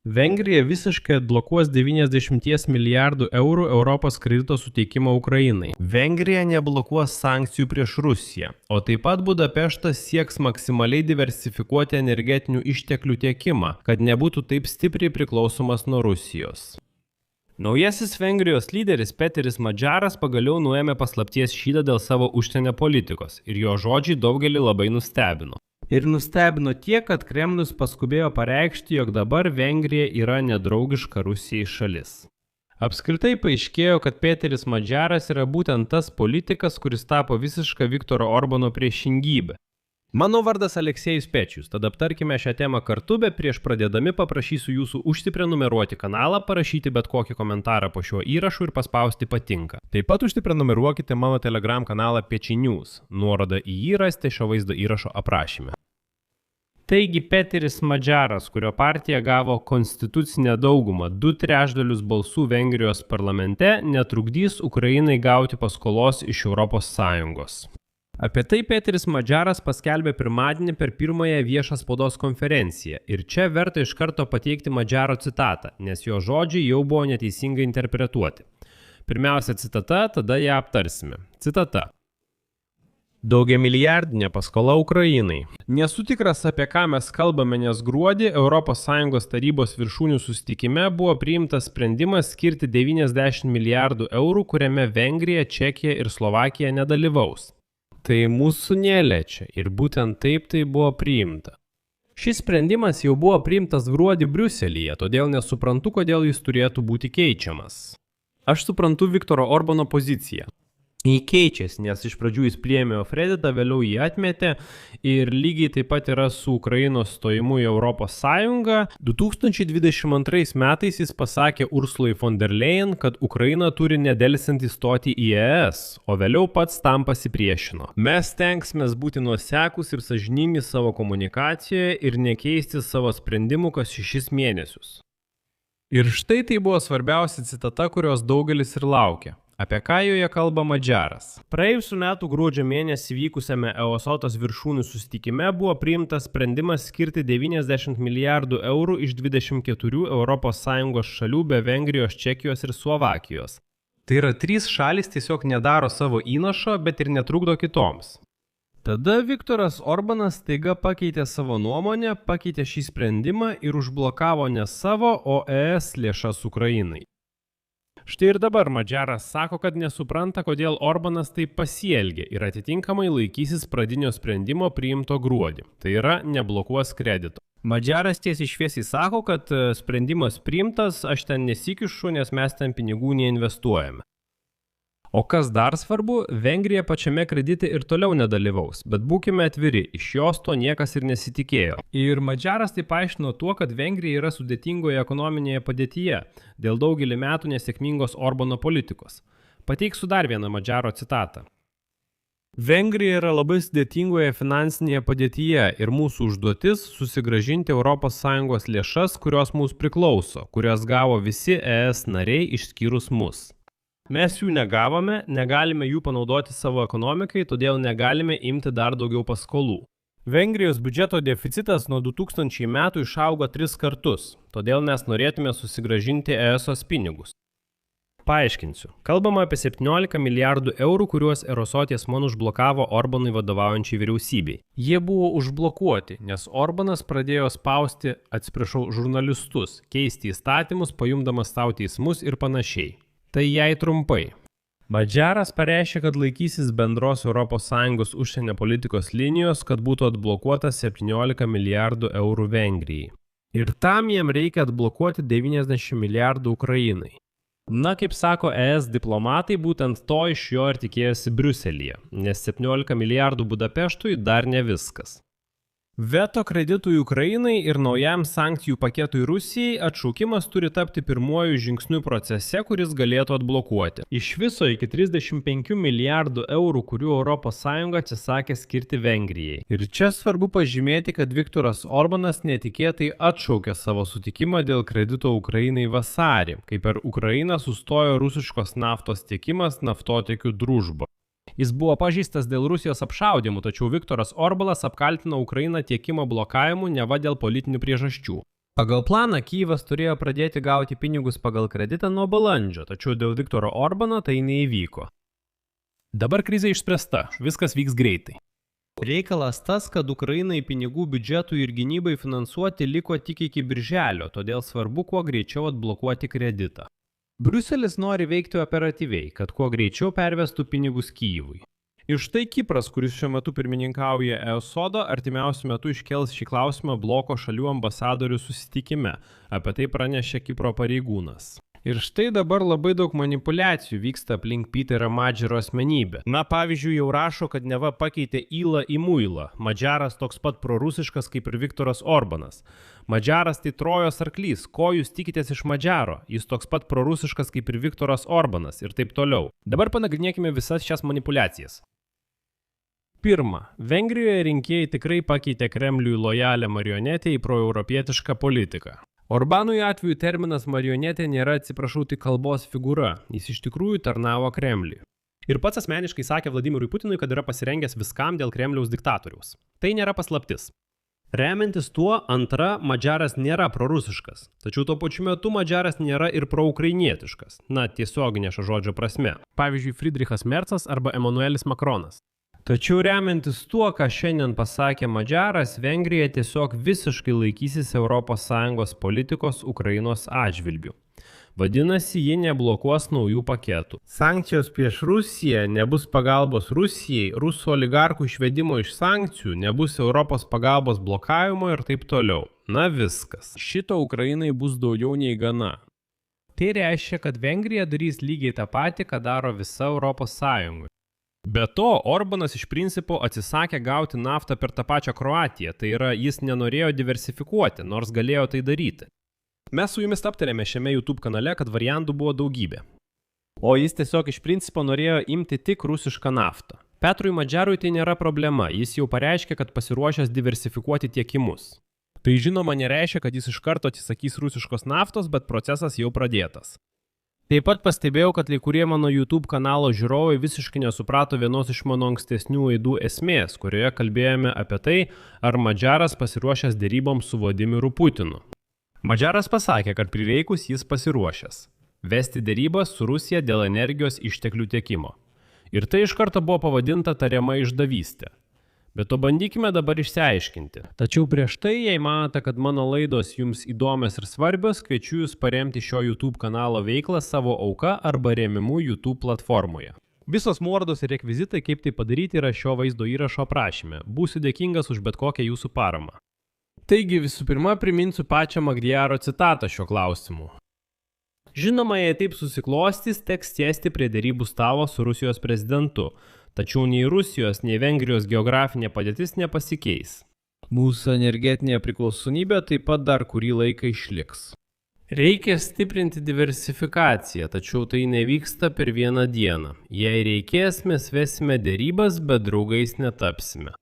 Vengrija visiškai atblokuos 90 milijardų eurų Europos kredito suteikimą Ukrainai. Vengrija neblokuos sankcijų prieš Rusiją, o taip pat Budapeštas sieks maksimaliai diversifikuoti energetinių išteklių tiekimą, kad nebūtų taip stipriai priklausomas nuo Rusijos. Naujasis Vengrijos lyderis Peteris Madžaras pagaliau nuėmė paslapties šydą dėl savo užsienio politikos ir jo žodžiai daugelį labai nustebino. Ir nustebino tiek, kad Kremlius paskubėjo pareikšti, jog dabar Vengrija yra nedraugiška Rusijai šalis. Apskritai paaiškėjo, kad Peteris Madžaras yra būtent tas politikas, kuris tapo visišką Viktoro Orbano priešingybę. Mano vardas Aleksejus Pečius, tad aptarkime šią temą kartu, bet prieš pradėdami paprašysiu jūsų užsiprenumeruoti kanalą, parašyti bet kokį komentarą po šiuo įrašu ir paspausti patinka. Taip pat užsiprenumeruokite mano Telegram kanalą Pečiai News, nuorodą į jį rasite šio vaizdo įrašo aprašyme. Taigi Peteris Madžaras, kurio partija gavo konstitucinę daugumą 2/3 balsų Vengrijos parlamente, netrukdys Ukrainai gauti paskolos iš Europos Sąjungos. Apie tai Peteris Madžaras paskelbė pirmadienį per pirmąją viešą spaudos konferenciją ir čia verta iš karto pateikti Madžaro citatą, nes jo žodžiai jau buvo neteisingai interpretuoti. Pirmiausia citata, tada ją aptarsime. Citata. Daugiamilijardinė paskola Ukrainai. Nesu tikras, apie ką mes kalbame, nes gruodį ES tarybos viršūnių susitikime buvo priimtas sprendimas skirti 90 milijardų eurų, kuriame Vengrija, Čekija ir Slovakija nedalyvaus. Tai mūsų neliečia ir būtent taip tai buvo priimta. Šis sprendimas jau buvo priimtas gruodį Briuselyje, todėl nesuprantu, kodėl jis turėtų būti keičiamas. Aš suprantu Viktoro Orbano poziciją. Jį keičiasi, nes iš pradžių jis priėmė kreditą, vėliau jį atmetė ir lygiai taip pat yra su Ukrainos stojimu į Europos Sąjungą. 2022 metais jis pasakė Ursulai von der Leyen, kad Ukraina turi nedelsiant įstoti į ES, o vėliau pats tam pasipriešino. Mes stengsimės būti nuoseklūs ir sąžiningi savo komunikacijoje ir nekeisti savo sprendimų kas 6 mėnesius. Ir štai tai buvo svarbiausia citata, kurios daugelis ir laukia. Apie ką joje kalba Madžaras. Praėjusių metų gruodžio mėnesį vykusiame EOSOTOS viršūnių susitikime buvo priimtas sprendimas skirti 90 milijardų eurų iš 24 ES šalių be Vengrijos, Čekijos ir Slovakijos. Tai yra 3 šalys tiesiog nedaro savo įnašo, bet ir netrukdo kitoms. Tada Viktoras Orbanas staiga pakeitė savo nuomonę, pakeitė šį sprendimą ir užblokavo ne savo, o ES lėšas Ukrainai. Štai ir dabar Madžaras sako, kad nesupranta, kodėl Orbanas taip pasielgė ir atitinkamai laikysis pradinio sprendimo priimto gruodį. Tai yra, neblokuos kredito. Madžaras tiesiai šviesiai sako, kad sprendimas priimtas, aš ten nesikišu, nes mes ten pinigų neinvestuojame. O kas dar svarbu, Vengrija pačiame kredite ir toliau nedalyvaus, bet būkime atviri, iš jos to niekas ir nesitikėjo. Ir Madžaras tai paaiškino tuo, kad Vengrija yra sudėtingoje ekonominėje padėtyje dėl daugelį metų nesėkmingos Orbano politikos. Pateiksiu dar vieną Madžaro citatą. Vengrija yra labai sudėtingoje finansinėje padėtyje ir mūsų užduotis susigrąžinti ES lėšas, kurios mūsų priklauso, kurias gavo visi ES nariai išskyrus mus. Mes jų negavome, negalime jų panaudoti savo ekonomikai, todėl negalime imti dar daugiau paskolų. Vengrijos biudžeto deficitas nuo 2000 metų išaugo 3 kartus, todėl mes norėtume susigrąžinti ES pinigus. Paaiškinsiu. Kalbama apie 17 milijardų eurų, kuriuos Erosoties man užblokavo Orbanui vadovaujančiai vyriausybei. Jie buvo užblokuoti, nes Orbanas pradėjo spausti, žurnalistus, keisti įstatymus, pajumdamas savo teismus ir panašiai. Tai jai trumpai. Madžaras pareiškė, kad laikysis bendros ES užsienio politikos linijos, kad būtų atblokuota 17 milijardų eurų Vengrijai. Ir tam jiem reikia atblokuoti 90 milijardų Ukrainai. Na, kaip sako ES diplomatai, būtent to iš jo ir tikėjosi Briuselyje, nes 17 milijardų Budapeštui dar ne viskas. Veto kreditui Ukrainai ir naujam sankcijų paketui Rusijai atšaukimas turi tapti pirmuoju žingsniu procese, kuris galėtų atblokuoti. Iš viso iki 35 milijardų eurų, kurių ES atsisakė skirti Vengrijai. Ir čia svarbu pažymėti, kad Viktoras Orbanas netikėtai atšaukė savo sutikimą dėl kredito Ukrainai vasarį, kai per Ukrainą sustojo rusiškos naftos tiekimas naftotiekių Družba. Jis buvo pažeistas dėl Rusijos apšaudymų, tačiau Viktoras Orbanas apkaltino Ukrainą tiekimo blokavimu neva dėl politinių priežasčių. Pagal planą Kyjivas turėjo pradėti gauti pinigus pagal kreditą nuo balandžio, tačiau dėl Viktoro Orbano tai neįvyko. Dabar krizė išspręsta, viskas vyks greitai. Reikalas tas, kad Ukrainai pinigų biudžetui ir gynybai finansuoti liko tik iki birželio, todėl svarbu kuo greičiau atblokuoti kreditą. Briuselis nori veikti operatyviai, kad kuo greičiau pervestų pinigus Kyjivui. Ir štai Kipras, kuris šiuo metu pirmininkauja ESODO, artimiausiu metu iškels šį klausimą bloko šalių ambasadorių susitikime. Apie tai pranešė Kipro pareigūnas. Ir štai dabar labai daug manipulacijų vyksta aplink Peterą Madžaro asmenybę. Na, pavyzdžiui, jau rašo, kad neva pakeitė Ylą į muilą. Madžaras toks pat prorusiškas kaip ir Viktoras Orbanas. Madžaras tai Trojos arklys. Ko jūs tikitės iš Madžaro? Jis toks pat prorusiškas kaip ir Viktoras Orbanas ir taip toliau. Dabar panagrinėkime visas šias manipulacijas. Pirma, Vengrijoje rinkėjai tikrai pakeitė Kremliui lojalę marionetę į proeuropietišką politiką. Orbanui atveju terminas marionetė nėra, atsiprašau, tik kalbos figūra. Jis iš tikrųjų tarnavo Kremliui. Ir pats asmeniškai sakė Vladimirui Putinui, kad yra pasirengęs viskam dėl Kremliaus diktatoriaus. Tai nėra paslaptis. Remiantis tuo, antra, Madžaras nėra prorusiškas. Tačiau tuo pačiu metu Madžaras nėra ir proukrainietiškas. Na, tiesioginė šio žodžio prasme. Pavyzdžiui, Friedrichas Mercas arba Emanuelis Makronas. Tačiau remiantis tuo, ką šiandien pasakė Madžaras, Vengrija tiesiog visiškai laikysis ES politikos Ukrainos atžvilgiu. Vadinasi, ji neblokuos naujų paketų. Sankcijos prieš Rusiją, nebus pagalbos Rusijai, rusų oligarkų išvedimo iš sankcijų, nebus Europos pagalbos blokavimo ir taip toliau. Na viskas. Šito Ukrainai bus daugiau nei gana. Tai reiškia, kad Vengrija darys lygiai tą patį, ką daro visa ES. Be to, Orbanas iš principo atsisakė gauti naftą per tą pačią Kroatiją, tai yra, jis nenorėjo diversifikuoti, nors galėjo tai daryti. Mes su jumis aptarėme šiame YouTube kanale, kad variantų buvo daugybė. O jis tiesiog iš principo norėjo imti tik rusišką naftą. Petrui Madžarui tai nėra problema, jis jau pareiškė, kad pasiruošęs diversifikuoti tiekimus. Tai žinoma nereiškia, kad jis iš karto atsisakys rusiškos naftos, bet procesas jau pradėtas. Taip pat pastebėjau, kad kurie mano YouTube kanalo žiūrovai visiškai nesuprato vienos iš mano ankstesnių laidų esmės, kurioje kalbėjome apie tai, ar Madžaras pasiruošęs deryboms su Vladimiru Putinu. Madžaras pasakė, kad prireikus jis pasiruošęs vesti derybas su Rusija dėl energijos išteklių tiekimo. Ir tai iš karto buvo pavadinta tariama išdavystė. Bet to bandykime dabar išsiaiškinti. Tačiau prieš tai, jei manote, kad mano laidos jums įdomios ir svarbios, kviečiu jūs paremti šio YouTube kanalo veiklą savo auka arba rėmimu YouTube platformoje. Visos nuorodos ir rekvizitai, kaip tai padaryti, yra šio vaizdo įrašo aprašyme. Būsiu dėkingas už bet kokią jūsų paramą. Taigi visų pirma priminsiu pačią Magdiaro citatą šio klausimu. Žinoma, jei taip susiklostys, teks sėsti prie derybų stalo su Rusijos prezidentu. Tačiau nei Rusijos, nei Vengrijos geografinė padėtis nepasikeis. Mūsų energetinė priklausomybė taip pat dar kurį laiką išliks. Reikia stiprinti diversifikaciją, tačiau tai nevyksta per vieną dieną. Jei reikės, mes vesime derybas, bet draugais netapsime.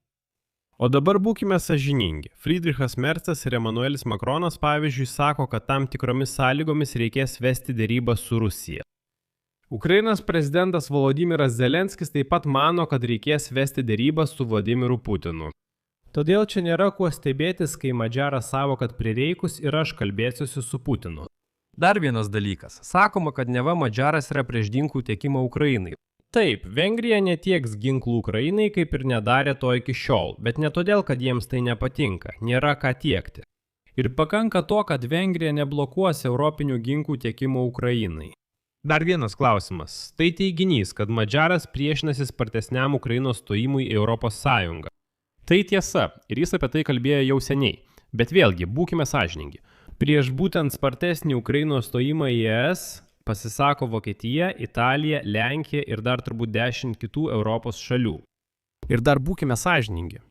O dabar būkime sąžiningi. Friedrichas Mercas ir Emanuelis Makronas, pavyzdžiui, sako, kad tam tikromis sąlygomis reikės vesti derybas su Rusija. Ukrainos prezidentas Volodymyras Zelenskis taip pat mano, kad reikės vesti derybas su Vladimiru Putinu. Todėl čia nėra kuo stebėtis, kai Madžaras savo, kad prireikus ir aš kalbėsiuosi su Putinu. Dar vienas dalykas. Sakoma, kad neva Madžaras yra prieš ginklų tiekimą Ukrainai. Taip, Vengrija netieks ginklų Ukrainai, kaip ir nedarė to iki šiol, bet ne todėl, kad jiems tai nepatinka, nėra ką tiekti. Ir pakanka to, kad Vengrija neblokuos europinių ginklų tiekimo Ukrainai. Dar vienas klausimas. Tai teiginys, kad Madžaras priešinasi spartesniam Ukrainos stojimui į Europos Sąjungą. Tai tiesa, ir jis apie tai kalbėjo jau seniai. Bet vėlgi, būkime sąžiningi. Prieš būtent spartesnį Ukrainos stojimą į ES pasisako Vokietija, Italija, Lenkija ir dar turbūt 10 kitų Europos šalių. Ir dar būkime sąžiningi.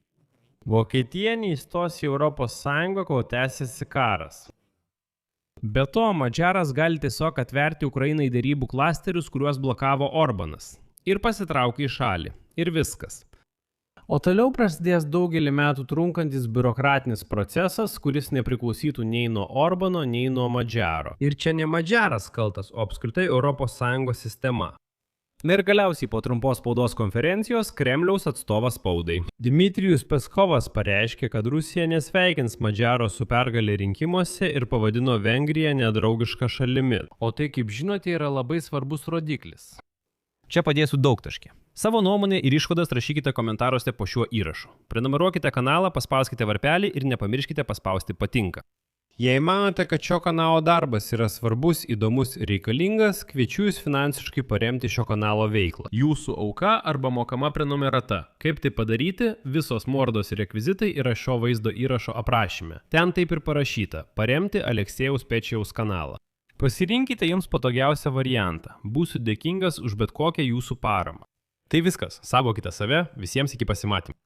Vokietija neįstos į Europos Sąjungą, kol tęsiasi karas. Be to, Madžaras gali tiesiog atverti Ukrainai derybų klasterius, kuriuos blokavo Orbanas. Ir pasitraukė į šalį. Ir viskas. O toliau prasidės daugelį metų trunkantis biurokratinis procesas, kuris nepriklausytų nei nuo Orbano, nei nuo Madžaro. Ir čia ne Madžaras kaltas, o apskritai ES sistema. Na ir galiausiai po trumpos spaudos konferencijos Kremliaus atstovas spaudai. Dmitrijus Peskovas pareiškė, kad Rusija nesveikins Madžaro su pergalė rinkimuose ir pavadino Vengriją nedraugišką šalimi. O tai, kaip žinote, yra labai svarbus rodiklis. Čia padėsiu daugtaškį. Savo nuomonę ir išvadas rašykite komentaruose po šiuo įrašu. Prenumeruokite kanalą, paspauskite varpelį ir nepamirškite paspausti patinka. Jei manote, kad šio kanalo darbas yra svarbus, įdomus ir reikalingas, kviečiu jūs finansiškai paremti šio kanalo veiklą. Jūsų auka arba mokama prenumerata. Kaip tai padaryti? Visos nuorodos ir rekvizitai yra šio vaizdo įrašo aprašyme. Ten taip ir parašyta – paremti Aleksėjaus Pečiaus kanalą. Pasirinkite jums patogiausią variantą. Būsiu dėkingas už bet kokią jūsų paramą. Tai viskas. Saugokite save. Visiems iki pasimatymų.